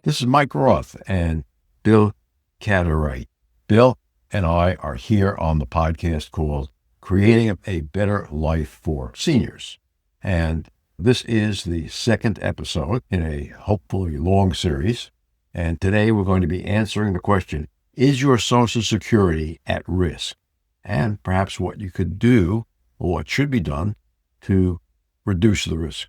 This is Mike Roth and Bill Kadereit. Bill and I are here on the podcast called Creating a Better Life for Seniors. And this is the second episode in a hopefully long series. And today we're going to be answering the question, is your Social Security at risk? And perhaps what you could do or what should be done to reduce the risk.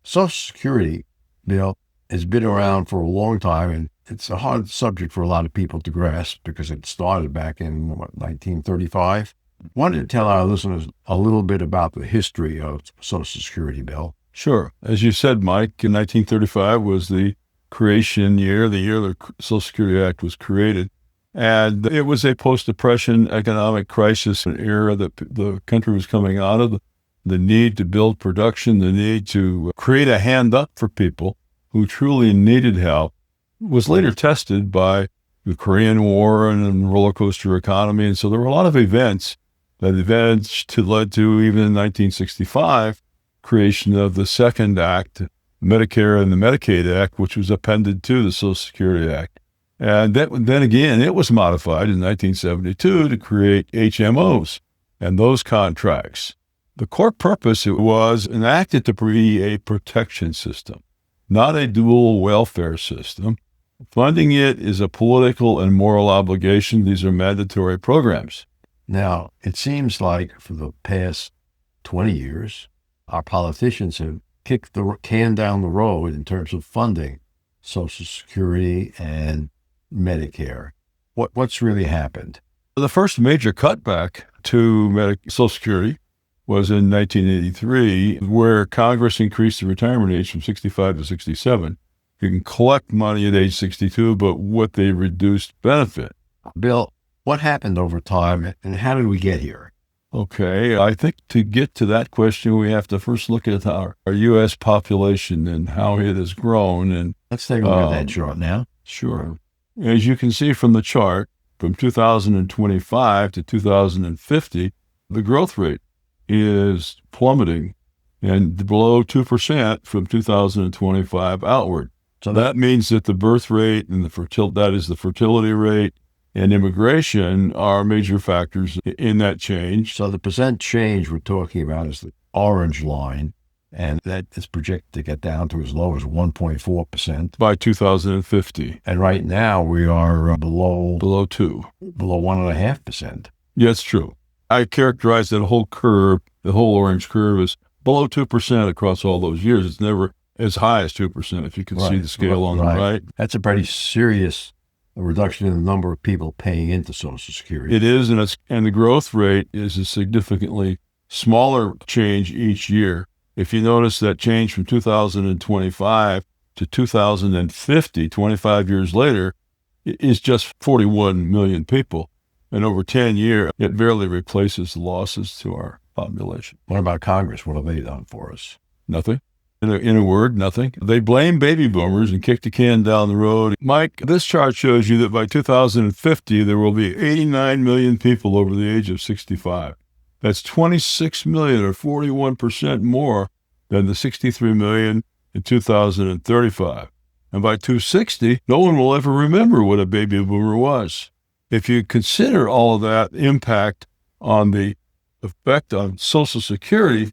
Social Security, Bill, has been around for a long time, and it's a hard subject for a lot of people to grasp because it started back in 1935. I wanted to tell our listeners a little bit about the history of Social Security, Bill. Sure. As you said, Mike, in 1935 was the creation year, the year the Social Security Act was created. And it was a post-Depression economic crisis, an era that the country was coming out of, the need to build production, the need to create a hand up for people who truly needed help, was later tested by the Korean War and the roller coaster economy. And so there were a lot of events that led to, even in 1965, creation of the second act, Medicare and the Medicaid Act, which was appended to the Social Security Act. And then again, it was modified in 1972 to create HMOs and those contracts. The core purpose, it was enacted to be a protection system, not a dual welfare system. Funding it is a political and moral obligation. These are mandatory programs. Now, it seems like for the past 20 years, our politicians have kicked the can down the road in terms of funding Social Security and Medicare. What's really happened? The first major cutback to Social Security was in 1983, where Congress increased the retirement age from 65 to 67. You can collect money at age 62, but what they reduced benefit. Bill, what happened over time and how did we get here? Okay, I think to get to that question, we have to first look at our U.S. population and how it has grown. And let's take a look at that chart now. Sure. As you can see from the chart, from 2025 to 2050, the growth rate is plummeting and below 2% from 2025 outward. So that means that the birth rate and that is the fertility rate and immigration are major factors in that change. So the percent change we're talking about is the orange line, and that is projected to get down to as low as 1.4% by 2050. And right now we are below 2, below 1.5%. Yeah, it's true. I characterize that whole curve, the whole orange curve, as below 2% across all those years. It's never as high as 2%, if you can see the scale on the right. That's a pretty serious reduction in the number of people paying into Social Security. It is, and the growth rate is a significantly smaller change each year. If you notice that change from 2025 to 2050, 25 years later, is just 41 million people. And over 10 years, it barely replaces the losses to our population. What about Congress? What have they done for us? Nothing. In a word, nothing. They blame baby boomers and kick the can down the road. Mike, this chart shows you that by 2050, there will be 89 million people over the age of 65. That's 26 million or 41% more than the 63 million in 2035. And by 2060, no one will ever remember what a baby boomer was. If you consider all of that impact on the effect on Social Security,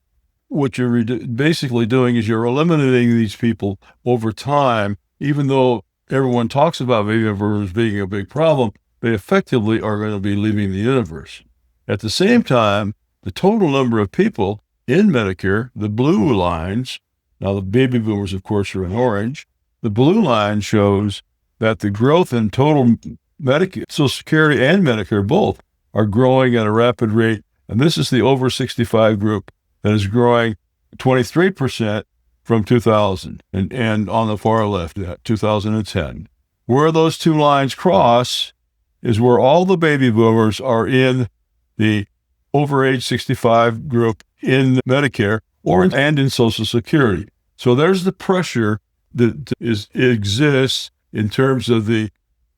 what you're basically doing is you're eliminating these people over time. Even though everyone talks about baby boomers being a big problem, they effectively are going to be leaving the universe. At the same time, the total number of people in Medicare, the blue lines, now the baby boomers, of course, are in orange. The blue line shows that the growth in total Medicare, Social Security and Medicare both are growing at a rapid rate. And this is the over 65 group that is growing 23% from 2000 and on the far left, 2010. Where those two lines cross is where all the baby boomers are in the over age 65 group in Medicare and in Social Security. So there's the pressure that exists in terms of the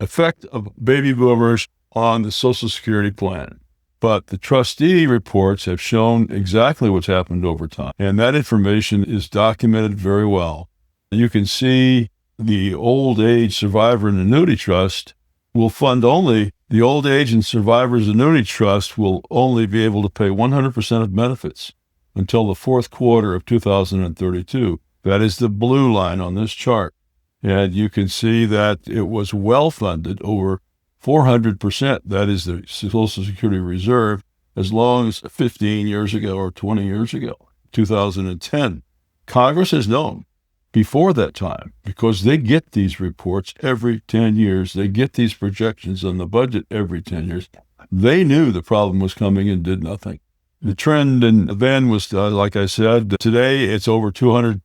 effect of baby boomers on the Social Security plan. But the trustee reports have shown exactly what's happened over time. And that information is documented very well. You can see the old age survivor and annuity trust will fund only the old age and survivors annuity trust will only be able to pay 100% of benefits until the fourth quarter of 2032. That is the blue line on this chart. And you can see that it was well funded over 400%. That is the Social Security reserve as long as 15 years ago or 20 years ago, 2010. Congress has known before that time, because they get these reports every 10 years. They get these projections on the budget every 10 years. They knew the problem was coming and did nothing. The trend then was, like I said, today it's over 200%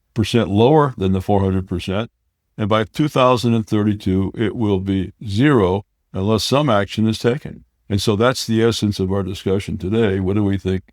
lower than the 400%. And by 2032, it will be zero unless some action is taken. And so that's the essence of our discussion today. What do we think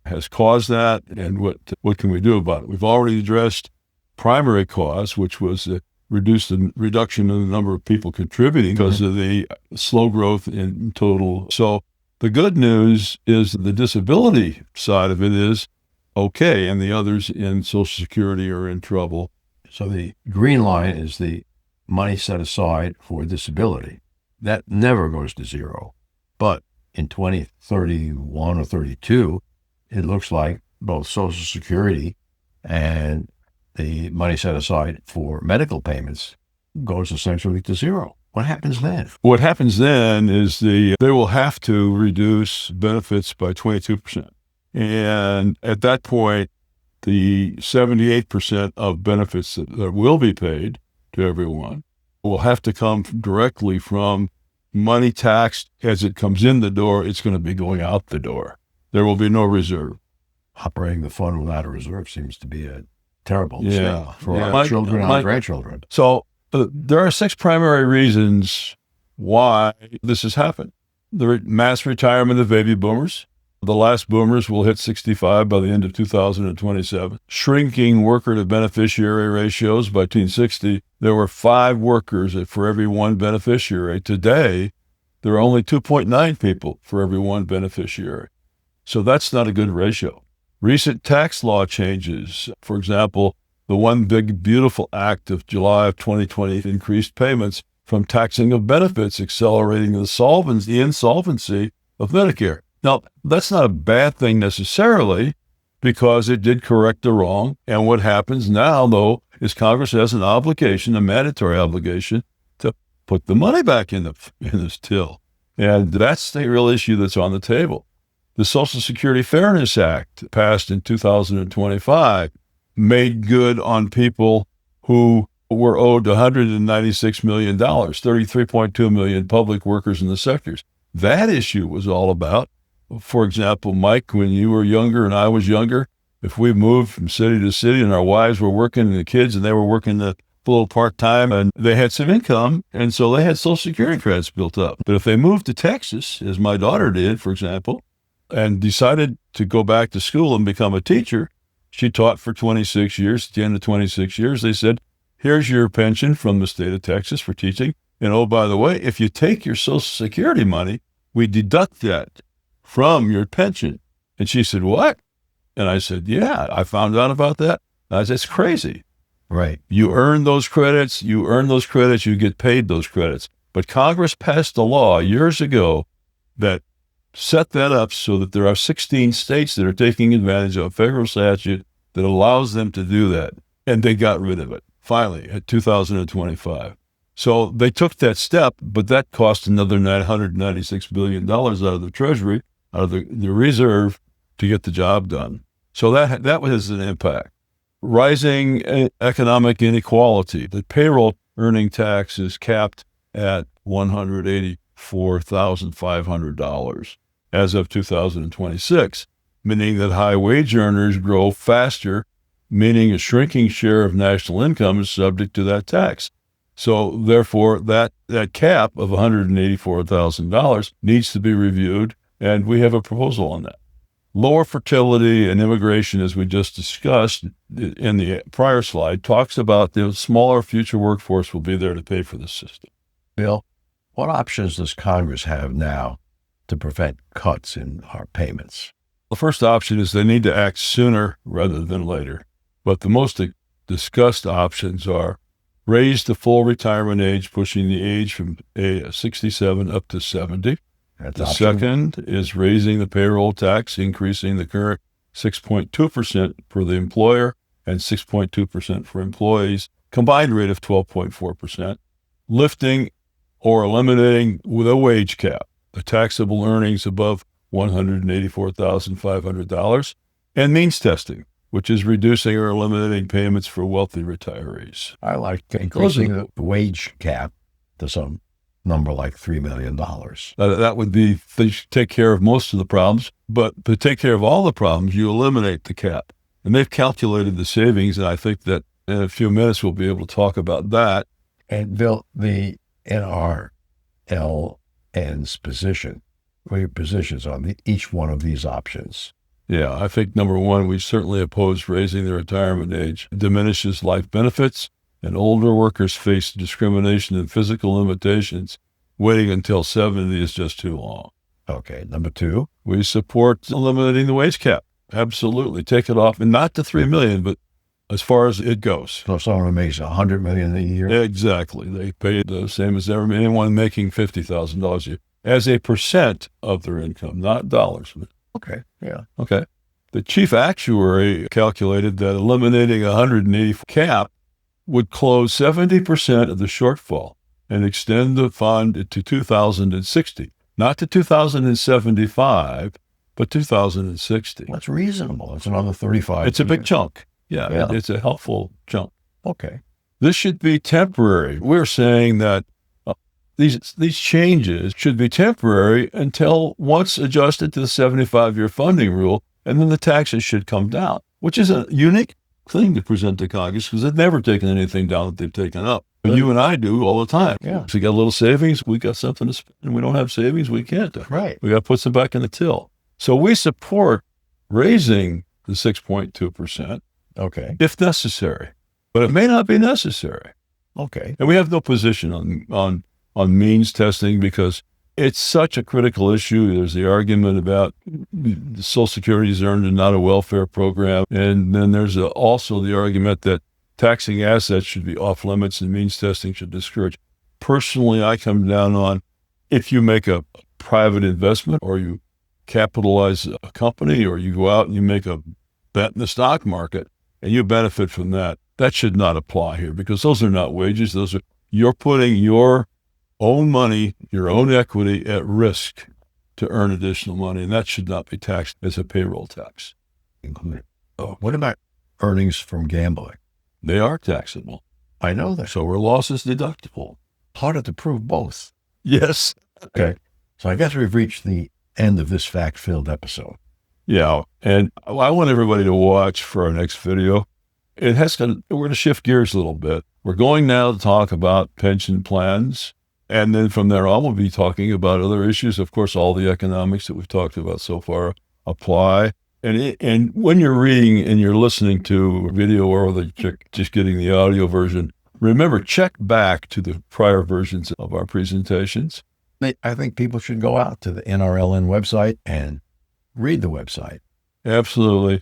has caused that, and what can we do about it? We've already addressed primary cause, which was a reduction in the number of people contributing because of the slow growth in total. So the good news is the disability side of it is okay, and the others in Social Security are in trouble. So the green line is the money set aside for disability. That never goes to zero. But in 2031 or 32, it looks like both Social Security and the money set aside for medical payments goes essentially to zero. What happens then? What happens then is they will have to reduce benefits by 22%. And at that point, the 78% of benefits that will be paid to everyone will have to come directly from money taxed as it comes in the door. It's going to be going out the door. There will be no reserve. Operating the fund without a reserve seems to be a terrible mistake for our children and our grandchildren. So there are 6 primary reasons why this has happened. The mass retirement of baby boomers. The last boomers will hit 65 by the end of 2027. Shrinking worker-to-beneficiary ratios. By 1960, there were 5 workers for every 1 beneficiary. Today, there are only 2.9 people for every 1 beneficiary. So that's not a good ratio. Recent tax law changes, for example, the One Big Beautiful Act of July of 2020 increased payments from taxing of benefits, accelerating the insolvency of Medicare. Now, that's not a bad thing necessarily, because it did correct the wrong. And what happens now, though, is Congress has an obligation, a mandatory obligation, to put the money back in this till. And that's the real issue that's on the table. The Social Security Fairness Act, passed in 2025, made good on people who were owed $196 million, 33.2 million public workers in the sectors. That issue was all about, for example, Mike, when you were younger and I was younger, if we moved from city to city and our wives were working and the kids and they were working a little part-time and they had some income, and so they had Social Security credits built up. But if they moved to Texas, as my daughter did, for example, and decided to go back to school and become a teacher, she taught for 26 years. At the end of 26 years, they said, here's your pension from the state of Texas for teaching. And oh, by the way, if you take your Social Security money, we deduct that from your pension. And she said, what? And I said, yeah, I found out about that. I said, it's crazy. Right. You earn those credits, you get paid those credits. But Congress passed a law years ago that set that up so that there are 16 states that are taking advantage of a federal statute that allows them to do that. And they got rid of it, finally, at 2025. So they took that step, but that cost another $996 billion out of the Treasury, out of the reserve, to get the job done. So that was an impact. Rising economic inequality. The payroll earning tax is capped at $184,500 as of 2026, meaning that high wage earners grow faster, meaning a shrinking share of national income is subject to that tax. So therefore, that cap of $184,000 needs to be reviewed, and we have a proposal on that. Lower fertility and immigration, as we just discussed in the prior slide, talks about the smaller future workforce will be there to pay for this system. Bill, what options does Congress have now to prevent cuts in our payments? The first option is they need to act sooner rather than later. But the most discussed options are raised the full retirement age, pushing the age from 67 up to 70. That's The option second is raising the payroll tax, increasing the current 6.2% for the employer and 6.2% for employees, combined rate of 12.4%, lifting or eliminating the wage cap, the taxable earnings above $184,500, and means testing, which is reducing or eliminating payments for wealthy retirees. I like increasing the wage cap to some number like $3 million. That would be, they should take care of most of the problems, but to take care of all the problems, you eliminate the cap. And they've calculated the savings, and I think that in a few minutes we'll be able to talk about that. And Bill, the NRLN's position, what are your positions on each one of these options? Yeah, I think number one, we certainly oppose raising the retirement age. It diminishes life benefits, and older workers face discrimination and physical limitations. Waiting until 70 is just too long. Okay, number two. We support eliminating the wage cap. Absolutely. Take it off, and not to $3 million, but as far as it goes. So someone makes $100 million a year? Exactly. They pay the same as anyone making $50,000 a year as a percent of their income, not dollars. Okay, yeah. Okay. The chief actuary calculated that eliminating a 180 cap would close 70% of the shortfall and extend the fund to 2060, not to 2075, but 2060. That's reasonable. It's another 35 It's a big years. chunk. Yeah. It's a helpful chunk. Okay. This should be temporary. We're saying that these changes should be temporary until once adjusted to the 75-year funding rule, and then the taxes should come down, which is a unique thing to present to Congress because they've never taken anything down that they've taken up. But you and I do all the time. Yeah. So we got a little savings, we got something to spend, and we don't have savings, we can't. Right. We got to put some back in the till. So we support raising the 6.2%. Okay. If necessary, but it may not be necessary. Okay. And we have no position on means testing because it's such a critical issue. There's the argument about the Social Security is earned and not a welfare program. And then there's also the argument that taxing assets should be off limits and means testing should discourage. Personally, I come down on if you make a private investment or you capitalize a company or you go out and you make a bet in the stock market and you benefit from that, that should not apply here because those are not wages. You're putting your own money, your own equity at risk to earn additional money, and that should not be taxed as a payroll tax. What about earnings from gambling? They are taxable. I know that. So are losses deductible. Harder to prove both. Yes. Okay. So I guess we've reached the end of this fact-filled episode. Yeah, and I want everybody to watch for our next video. We're going to shift gears a little bit. We're going now to talk about pension plans, and then from there on, we'll be talking about other issues. Of course, all the economics that we've talked about so far apply. And when you're reading and you're listening to a video or just getting the audio version, remember, check back to the prior versions of our presentations. I think people should go out to the NRLN website and read the website. Absolutely.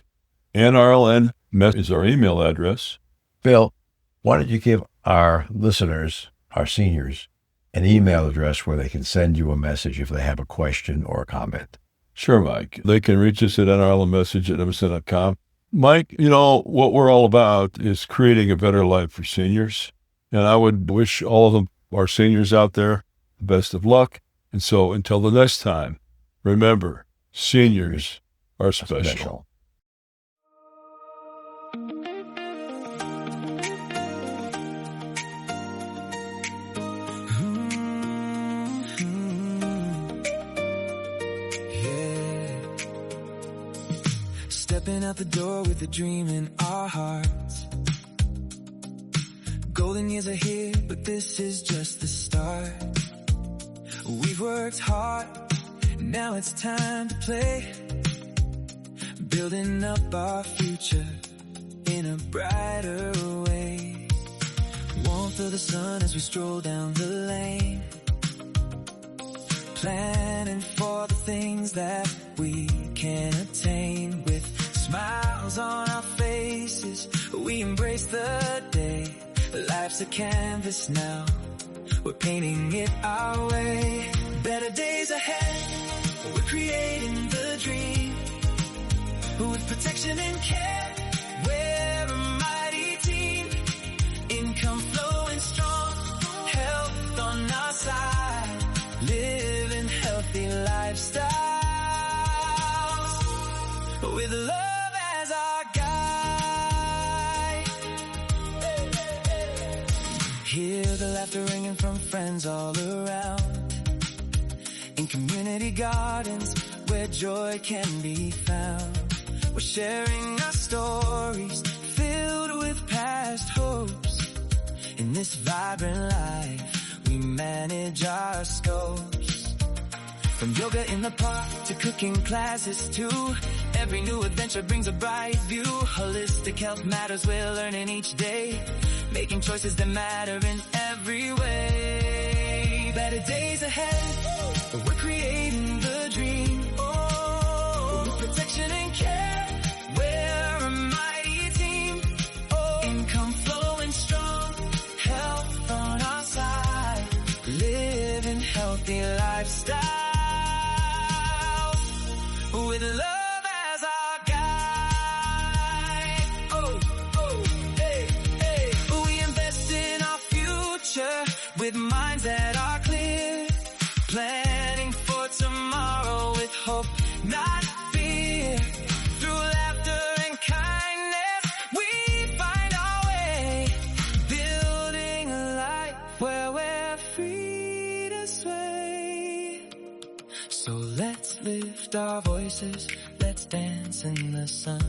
NRLN is our email address. Bill, why don't you give our listeners, our seniors, an email address where they can send you a message if they have a question or a comment? Sure, Mike. They can reach us at nrlnmessage@msn.com. Mike, what we're all about is creating a better life for seniors. And I would wish all of them, our seniors out there, the best of luck. And so until the next time, remember, seniors are special. Stepping out the door with a dream in our hearts. Golden years are here, but this is just the start. We've worked hard, now it's time to play. Building up our future in a brighter way. Warmth of the sun as we stroll down the lane. Planning for the things that we can attain. With smiles on our faces, we embrace the day. Life's life's a canvas now, we're painting it our way. Better days ahead, we're creating the dream. With protection and care, we're a mighty team. Income flowing strong, health on our side, living healthy lifestyles with love as our guide. Hear the laughter ringing from friends all around, in community gardens where joy can be found. We're sharing our stories filled with past hopes. In this vibrant life, we manage our scopes. From yoga in the park to cooking classes too, every new adventure brings a bright view. Holistic health matters, we're learning each day, making choices that matter in every way. Better days ahead, we're creating the dream. With protection and care, we're a mighty team. Income flowing strong, health on our side, living healthy lifestyles with love as our guide. Hey, hey. We invest in our future with minds that are clear, planning for tomorrow with hope, not fear. Through laughter and kindness, we find our way, building a life where we're free to sway. So let's lift our voices, let's dance in the sun,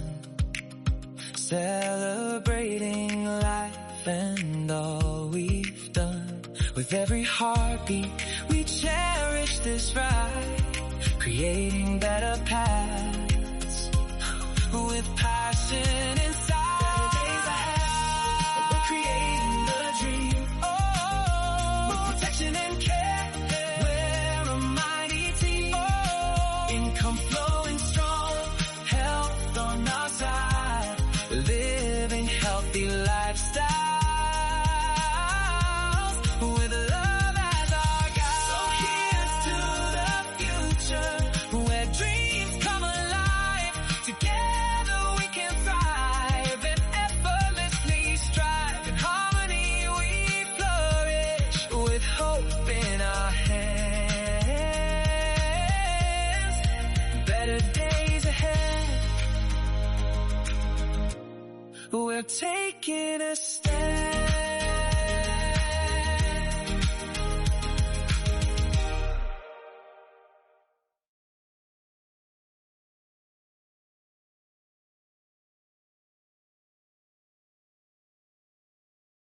celebrating life and all we've done. With every heartbeat, we cherish this ride, creating better paths with passion inside. Better days ahead, we're creating the dream. With protection and care, we're a mighty team. Income flowing strong, health on our side, living healthy lifestyles. We're taking a stand.